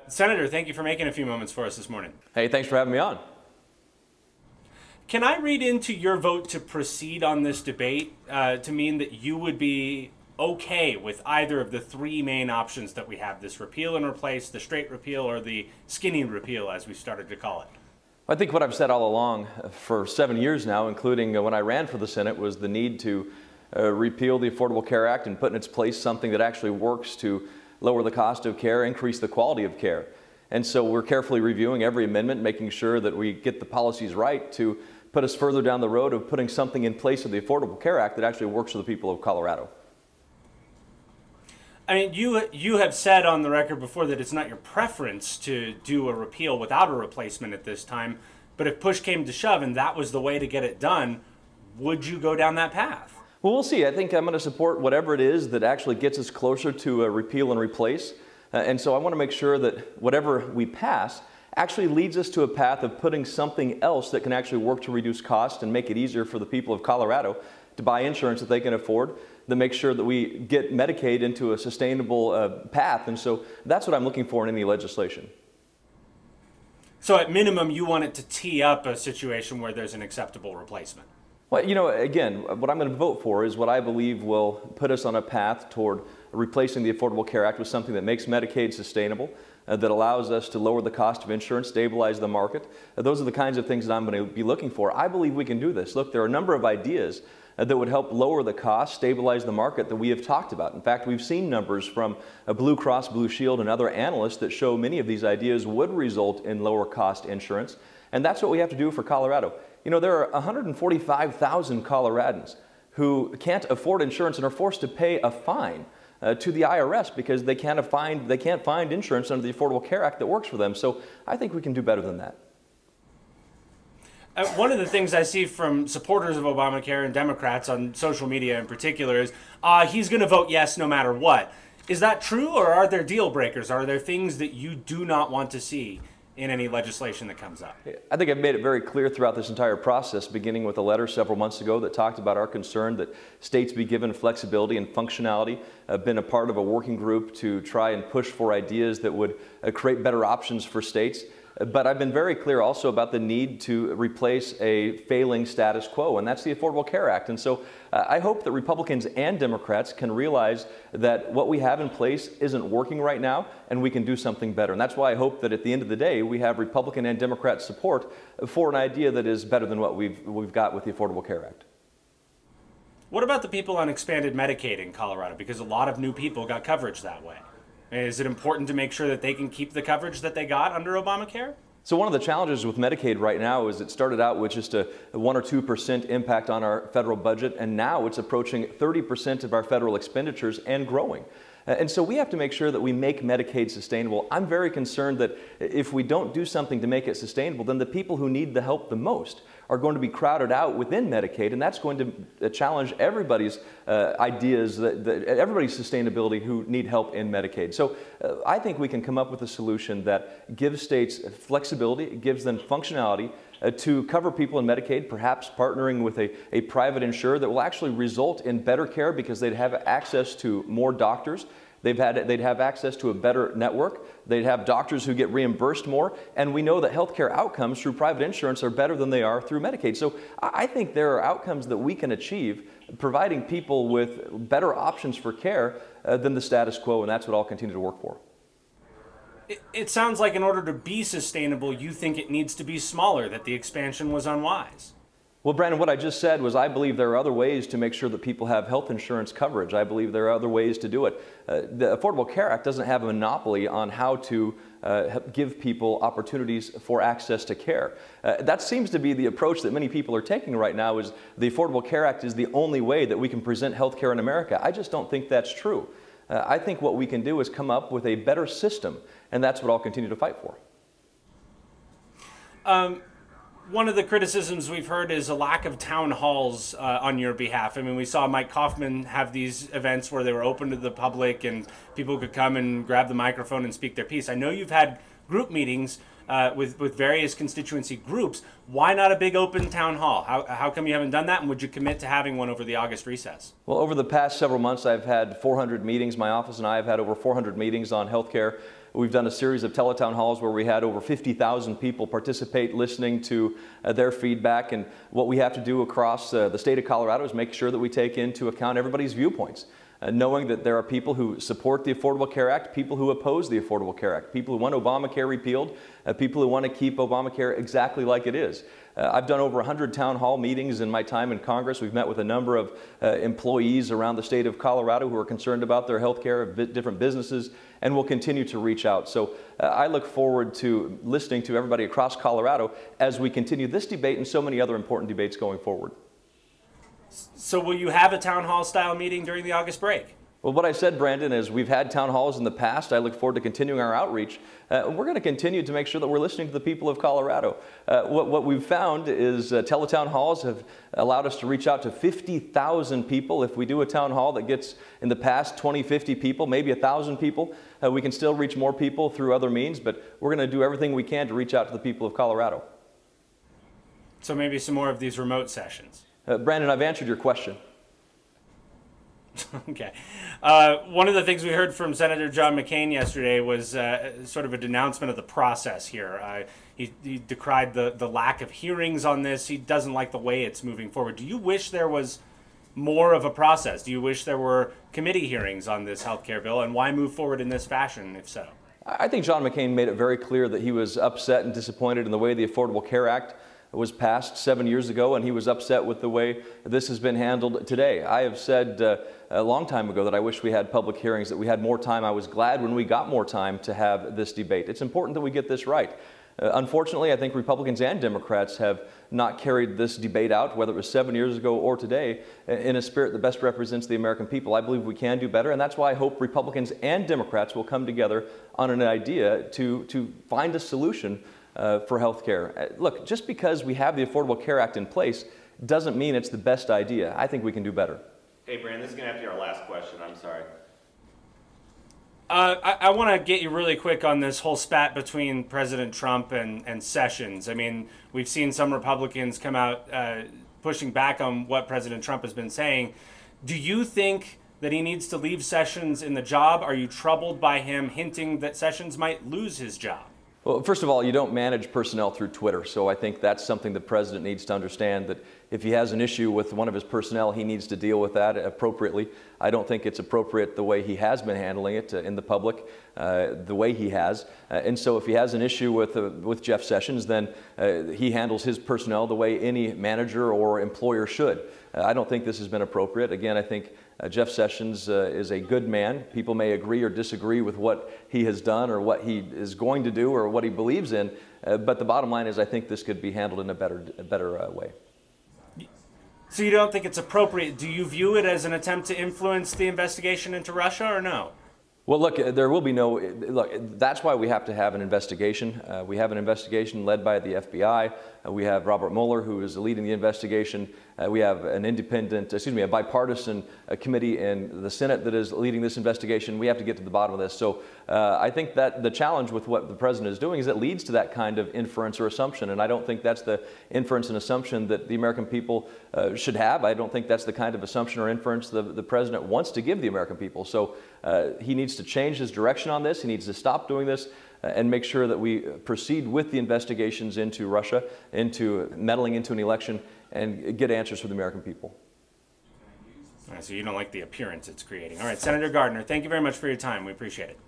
Senator, thank you for making a few moments for us this morning. Hey, thanks for having me on. Can I read into your vote to proceed on this debate to mean that you would be okay with either of the three main options that we have, this repeal and replace, the straight repeal, or the skinny repeal, as we started to call it? I think what I've said all along for 7 years now, including when I ran for the Senate, was the need to repeal the Affordable Care Act and put in its place something that actually works to lower the cost of care, increase the quality of care. And so we're carefully reviewing every amendment, making sure that we get the policies right to put us further down the road of putting something in place of the Affordable Care Act that actually works for the people of Colorado. I mean, you have said on the record before that it's not your preference to do a repeal without a replacement at this time, but if push came to shove and that was the way to get it done, would you go down that path? Well, we'll see. I think I'm going to support whatever it is that actually gets us closer to a repeal and replace. And so I want to make sure that whatever we pass actually leads us to a path of putting something else that can actually work to reduce cost and make it easier for the people of Colorado to buy insurance that they can afford, to make sure that we get Medicaid into a sustainable path. And so that's what I'm looking for in any legislation. So at minimum, you want it to tee up a situation where there's an acceptable replacement? Well, you know, again, what I'm going to vote for is what I believe will put us on a path toward replacing the Affordable Care Act with something that makes Medicaid sustainable, that allows us to lower the cost of insurance, stabilize the market. Those are the kinds of things that I'm going to be looking for. I believe we can do this. Look, there are a number of ideas that would help lower the cost, stabilize the market that we have talked about. In fact, we've seen numbers from Blue Cross Blue Shield and other analysts that show many of these ideas would result in lower cost insurance. And that's what we have to do for Colorado. You know, there are 145,000 Coloradans who can't afford insurance and are forced to pay a fine to the IRS because they can't find insurance under the Affordable Care Act that works for them. So I think we can do better than that. One of the things I see from supporters of Obamacare and Democrats on social media in particular is, he's going to vote yes no matter what. Is that true, or are there deal breakers? Are there things that you do not want to see in any legislation that comes up? I think I've made it very clear throughout this entire process, beginning with a letter several months ago that talked about our concern that states be given flexibility and functionality. I've been a part of a working group to try and push for ideas that would create better options for states. But I've been very clear also about the need to replace a failing status quo, and that's the Affordable Care Act. And so I hope that Republicans and Democrats can realize that what we have in place isn't working right now, and we can do something better. And that's why I hope that at the end of the day, we have Republican and Democrat support for an idea that is better than what we've got with the Affordable Care Act. What about the people on expanded Medicaid in Colorado? Because a lot of new people got coverage that way. Is it important to make sure that they can keep the coverage that they got under Obamacare? So one of the challenges with Medicaid right now is it started out with just a 1 or 2% impact on our federal budget, and now it's approaching 30% of our federal expenditures and growing. And so we have to make sure that we make Medicaid sustainable. I'm very concerned that if we don't do something to make it sustainable, then the people who need the help the most are going to be crowded out within Medicaid, and that's going to challenge everybody's ideas, everybody's sustainability who need help in Medicaid. So I think we can come up with a solution that gives states flexibility, gives them functionality to cover people in Medicaid, perhaps partnering with a private insurer that will actually result in better care because they'd have access to more doctors. They'd have access to a better network. They'd have doctors who get reimbursed more. And we know that healthcare outcomes through private insurance are better than they are through Medicaid. So I think there are outcomes that we can achieve providing people with better options for care than the status quo, and that's what I'll continue to work for. It sounds like in order to be sustainable, you think it needs to be smaller, that the expansion was unwise. Well, Brandon, what I just said was I believe there are other ways to make sure that people have health insurance coverage. I believe there are other ways to do it. The Affordable Care Act doesn't have a monopoly on how to give people opportunities for access to care. That seems to be the approach that many people are taking right now, is the Affordable Care Act is the only way that we can present health care in America. I just don't think that's true. I think what we can do is come up with a better system, and that's what I'll continue to fight for. One of the criticisms we've heard is a lack of town halls on your behalf. I mean, we saw Mike Kaufman have these events where they were open to the public and people could come and grab the microphone and speak their piece. I know you've had group meetings with various constituency groups. Why not a big open town hall? How come you haven't done that, and would you commit to having one over the August recess? Well, over the past several months, I've had 400 meetings. My office and I have had over 400 meetings on healthcare We've done a series of teletown halls where we had over 50,000 people participate, listening to their feedback. And what we have to do across the state of Colorado is make sure that we take into account everybody's viewpoints. Knowing that there are people who support the Affordable Care Act, people who oppose the Affordable Care Act, people who want Obamacare repealed, people who want to keep Obamacare exactly like it is. I've done over 100 town hall meetings in my time in Congress. We've met with a number of employees around the state of Colorado who are concerned about their health care, different businesses, and we'll continue to reach out. So I look forward to listening to everybody across Colorado as we continue this debate and so many other important debates going forward. So will you have a town hall style meeting during the August break? Well, what I said, Brandon, is we've had town halls in the past. I look forward to continuing our outreach. We're going to continue to make sure that we're listening to the people of Colorado. What we've found is teletown halls have allowed us to reach out to 50,000 people. If we do a town hall that gets in the past 20, 50 people, maybe 1,000 people, we can still reach more people through other means, but we're going to do everything we can to reach out to the people of Colorado. So maybe some more of these remote sessions. Brandon, I've answered your question. Okay. One of the things we heard from Senator John McCain yesterday was sort of a denouncement of the process here. He decried the lack of hearings on this. He doesn't like the way it's moving forward. Do you wish there was more of a process? Do you wish there were committee hearings on this health care bill? And why move forward in this fashion, if so? I think John McCain made it very clear that he was upset and disappointed in the way the Affordable Care Act was passed 7 years ago, and he was upset with the way this has been handled today. I have said a long time ago that I wish we had public hearings, that we had more time. I was glad when we got more time to have this debate. It's important that we get this right. Unfortunately, I think Republicans and Democrats have not carried this debate out, whether it was 7 years ago or today, in a spirit that best represents the American people. I believe we can do better, and that's why I hope Republicans and Democrats will come together on an idea to find a solution for health care. Look, just because we have the Affordable Care Act in place doesn't mean it's the best idea. I think we can do better. Hey, Brandon, this is going to have to be our last question. I'm sorry. I want to get you really quick on this whole spat between President Trump and Sessions. I mean, we've seen some Republicans come out pushing back on what President Trump has been saying. Do you think that he needs to leave Sessions in the job? Are you troubled by him hinting that Sessions might lose his job? Well, first of all, you don't manage personnel through Twitter, so I think that's something the president needs to understand, that if he has an issue with one of his personnel, he needs to deal with that appropriately. I don't think it's appropriate the way he has been handling it in the public, the way he has. And so if he has an issue with Jeff Sessions, then he handles his personnel the way any manager or employer should. I don't think this has been appropriate. Again, I think Jeff Sessions is a good man. People may agree or disagree with what he has done or what he is going to do or what he believes in, but the bottom line is I think this could be handled in a better way. So you don't think it's appropriate? Do you view it as an attempt to influence the investigation into Russia or no? Well, look, there will be no, look, that's why we have to have an investigation. We have an investigation led by the FBI. We have Robert Mueller, who is leading the investigation. We have an a bipartisan committee in the Senate that is leading this investigation. We have to get to the bottom of this. So I think that the challenge with what the president is doing is it leads to that kind of inference or assumption. And I don't think that's the inference and assumption that the American people should have. I don't think that's the kind of assumption or inference the president wants to give the American people. So he needs to change his direction on this. He needs to stop doing this and make sure that we proceed with the investigations into Russia, into meddling into an election, and get answers for the American people. All right, so you don't like the appearance it's creating. All right, Senator Gardner, thank you very much for your time. We appreciate it.